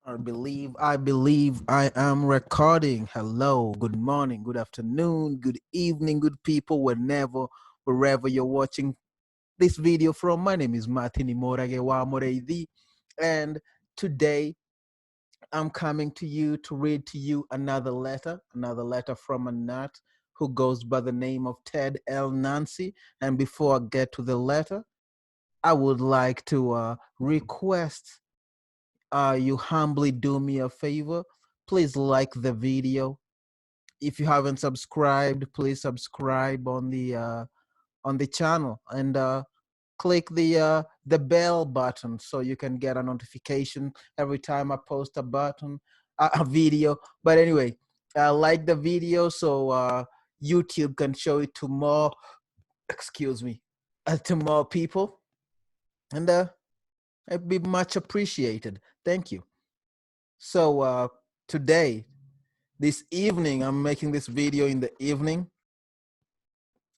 I believe I am recording. Hello, good morning, good afternoon, good evening, good people, wherever you're watching this video from. My name is Martin Imoragewa Moreidi, and today I'm coming to you to read to you another letter from a nut who goes by the name of Ted L. Nancy. And before I get to the letter, I would like to request you humbly do me a favor. Please like the video. If you haven't subscribed, please subscribe on the channel and click the bell button so you can get a notification every time I post a video. But anyway, like the video so YouTube can show it to more. Excuse me, to more people, and it'd be much appreciated. Thank you. So today, this evening, I'm making this video in the evening,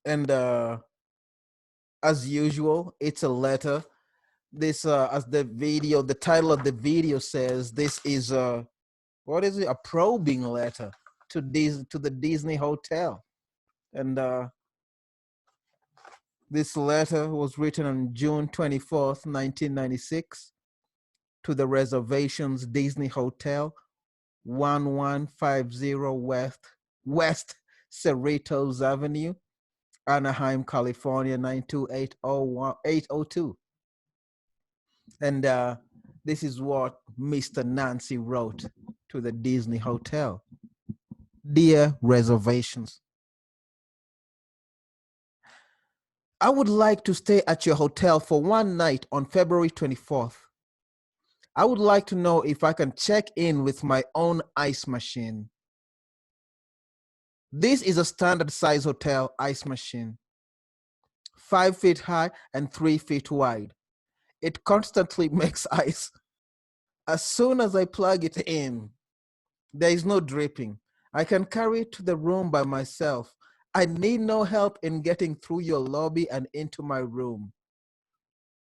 and as usual, it's a letter. This as the title of the video says, this is what is it? A probing letter to the Disney Hotel. And this letter was written on June 24th, 1996, to the reservations Disney Hotel, 1150 West Cerritos Avenue, Anaheim, California, 92802. And this is what Mr. Nancy wrote to the Disney Hotel. Dear reservations, I would like to stay at your hotel for one night on February 24th. I would like to know if I can check in with my own ice machine. This is a standard size hotel ice machine, 5 feet high and 3 feet wide. It constantly makes ice. As soon as I plug it in, there is no dripping. I can carry it to the room by myself. I need no help in getting through your lobby and into my room.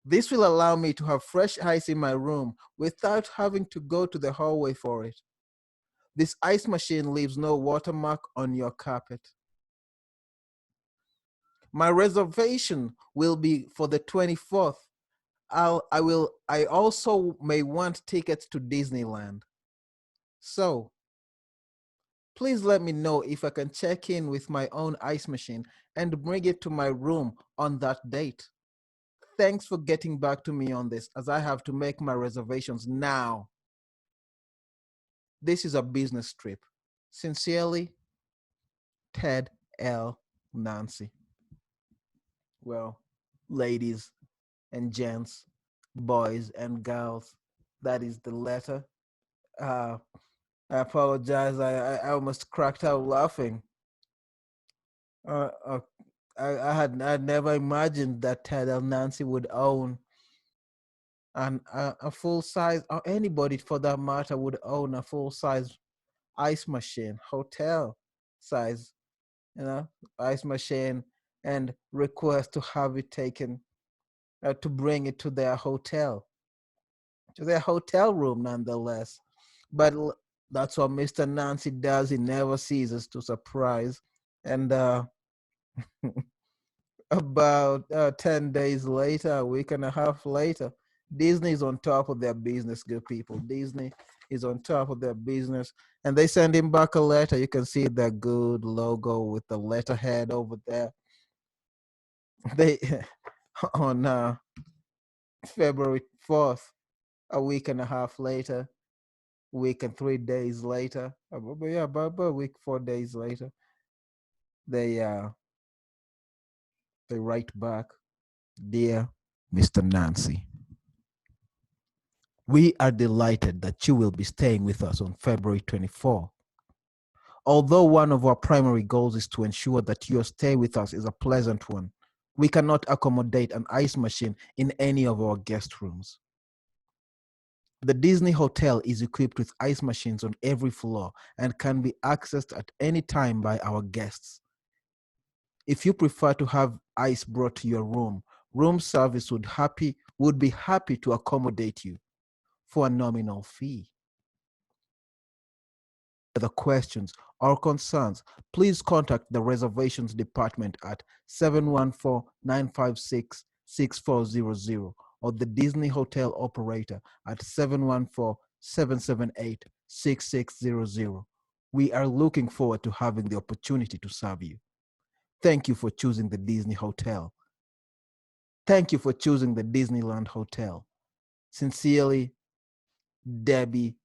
This will allow me to have fresh ice in my room without having to go to the hallway for it. This ice machine leaves no watermark on your carpet. My reservation will be for the 24th. I also may want tickets to Disneyland. So please let me know if I can check in with my own ice machine and bring it to my room on that date. Thanks for getting back to me on this, as I have to make my reservations now. This is a business trip. Sincerely, Ted L. Nancy. Well, ladies and gents, boys and girls, that is the letter. Uh, I apologize. I almost cracked out laughing. Uh, uh, I had never imagined that Ted L. Nancy would own a full size, or anybody for that matter would own a full size ice machine, hotel size, you know, ice machine, and request to have it taken, to bring it to their hotel room, nonetheless. But that's what Mr. Nancy does. He never ceases to surprise. And about 10 days later, a week and a half later, Disney is on top of their business, good people. Disney is on top of their business. And they send him back a letter. You can see the good logo with the letterhead over there. They on February 4th, a week and a half later, week and 3 days later, about a week, 4 days later, they they write back, dear Mr. Nancy, we are delighted that you will be staying with us on February 24th. Although one of our primary goals is to ensure that your stay with us is a pleasant one, we cannot accommodate an ice machine in any of our guest rooms. The Disney Hotel is equipped with ice machines on every floor and can be accessed at any time by our guests. If you prefer to have ice brought to your room, room service would be happy to accommodate you for a nominal fee. further questions or concerns, please contact the reservations department at 714-956-6400 or the Disney Hotel operator at 714-778-6600. We are looking forward to having the opportunity to serve you. Thank you for choosing the Disney Hotel. Thank you for choosing the Disneyland Hotel. Sincerely, Debbie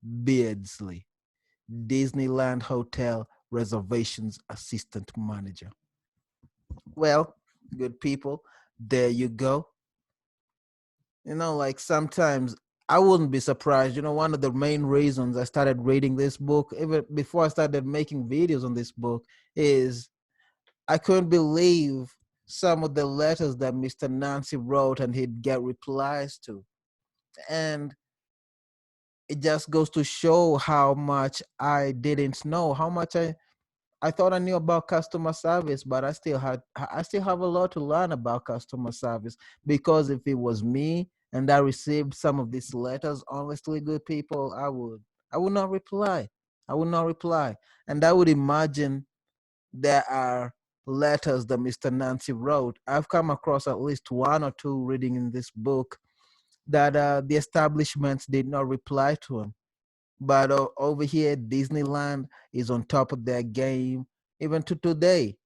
Beardsley, Disneyland Hotel Reservations Assistant Manager. Well, good people, there you go. Like sometimes I wouldn't be surprised. One of the main reasons I started reading this book, even before I started making videos on this book, is I couldn't believe some of the letters that Mr. Nancy wrote and he'd get replies to. And it just goes to show how much I didn't know, how much I thought I knew about customer service, but I still have a lot to learn about customer service, because if it was me and I received some of these letters, honestly, good people, I would not reply. I would not reply. And I would imagine there are letters that Mr. Nancy wrote. I've come across at least one or two reading in this book that the establishments did not reply to him. But over here, Disneyland is on top of their game, even to today.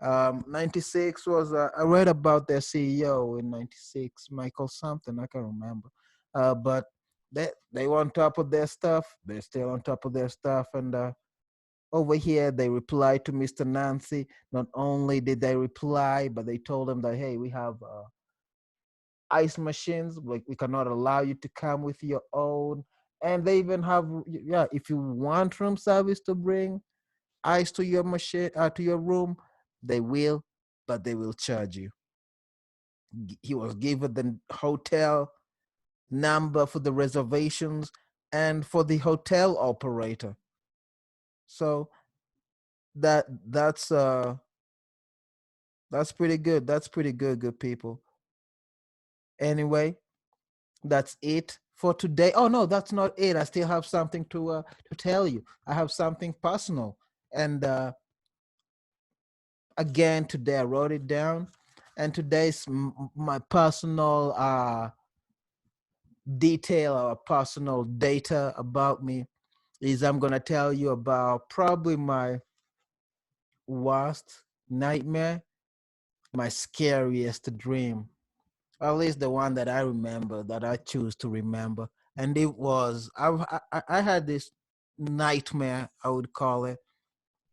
96 was, I read about their CEO in 96, Michael something, I can't remember. But they were on top of their stuff. They're still on top of their stuff. And over here, they replied to Mr. Nancy. Not only did they reply, but they told him that, hey, we have ice machines. Like, we cannot allow you to come with your own. And they even have, yeah, if you want room service to bring ice to your machine, to your room, they will, but they will charge you. He was given the hotel number for the reservations and for the hotel operator. So that's pretty good. That's pretty good, good people. Anyway, that's it for today. Oh no, that's not it. I still have something to tell you. I have something personal, and again today I wrote it down, and today's my personal detail or personal data about me is I'm gonna tell you about probably my worst nightmare, my scariest dream, or at least the one that I remember, that I choose to remember. And it was I had this nightmare, I would call it.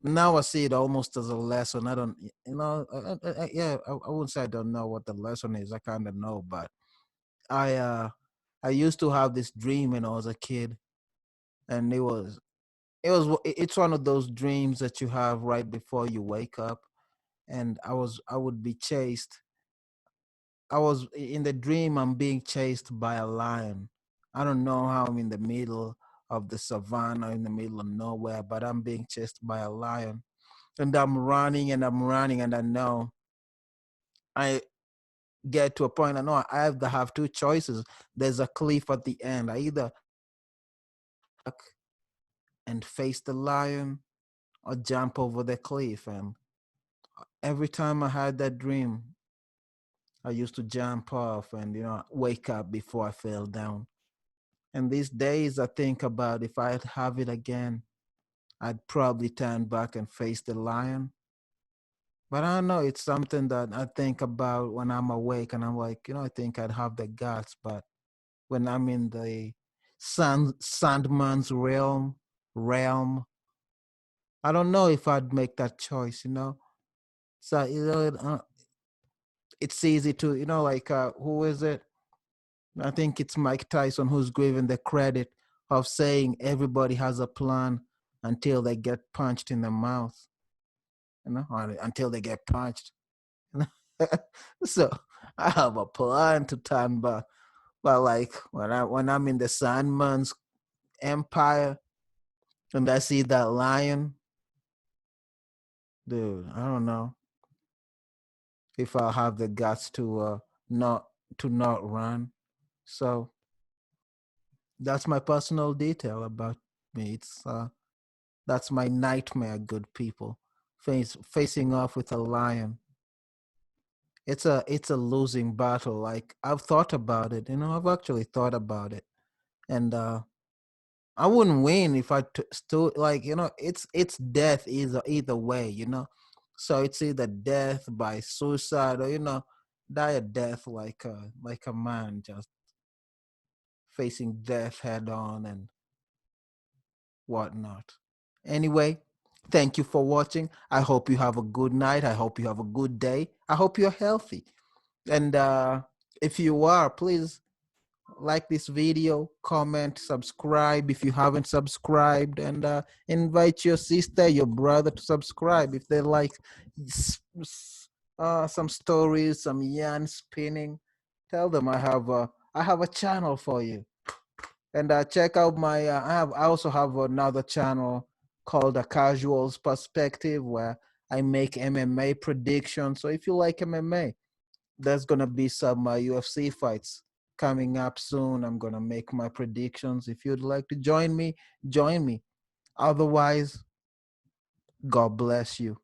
Now I see it almost as a lesson. I don't, yeah, I wouldn't say I don't know what the lesson is. I kind of know, but I uh I used to have this dream when I was a kid, and it's one of those dreams that you have right before you wake up. And I would be chased. I was in the dream. I'm being chased by a lion. I don't know how I'm in the middle of the savannah, in the middle of nowhere, but I'm being chased by a lion, and I'm running and I'm running, and I know I get to a point. I know I have two choices. There's a cliff at the end. I either back and face the lion or jump over the cliff. And every time I had that dream, I used to jump off and wake up before I fell down. And these days, I think about if I'd have it again, I'd probably turn back and face the lion. But I don't know. It's something that I think about when I'm awake, and I'm like, I think I'd have the guts. But when I'm in the Sandman's realm, I don't know if I'd make that choice. So it's easy to like who is it? I think it's Mike Tyson who's given the credit of saying everybody has a plan until they get punched in the mouth. Or until they get punched. So I have a plan to turn back. But like when I'm in the Sandman's empire and I see that lion, dude, I don't know if I'll have the guts not not run. So that's my personal detail about me. It's That's my nightmare, good people. Facing off with a lion. It's a losing battle. Like I've thought about it, I've actually thought about it. And I wouldn't win if still, like, it's death either way, So it's either death by suicide, or die a death like a man, just facing death head on and whatnot. Anyway, thank you for watching. I hope you have a good night. I hope you have a good day. I hope you're healthy. And if you are, please like this video, comment, subscribe if you haven't subscribed, and invite your sister, your brother to subscribe if they like some stories, some yarn spinning. Tell them I have a channel for you. And check out my I also have another channel called A Casual's Perspective, where I make MMA predictions. So if you like MMA, there's gonna be some UFC fights coming up soon. I'm gonna make my predictions. If you'd like to join me, join me. Otherwise, God bless you.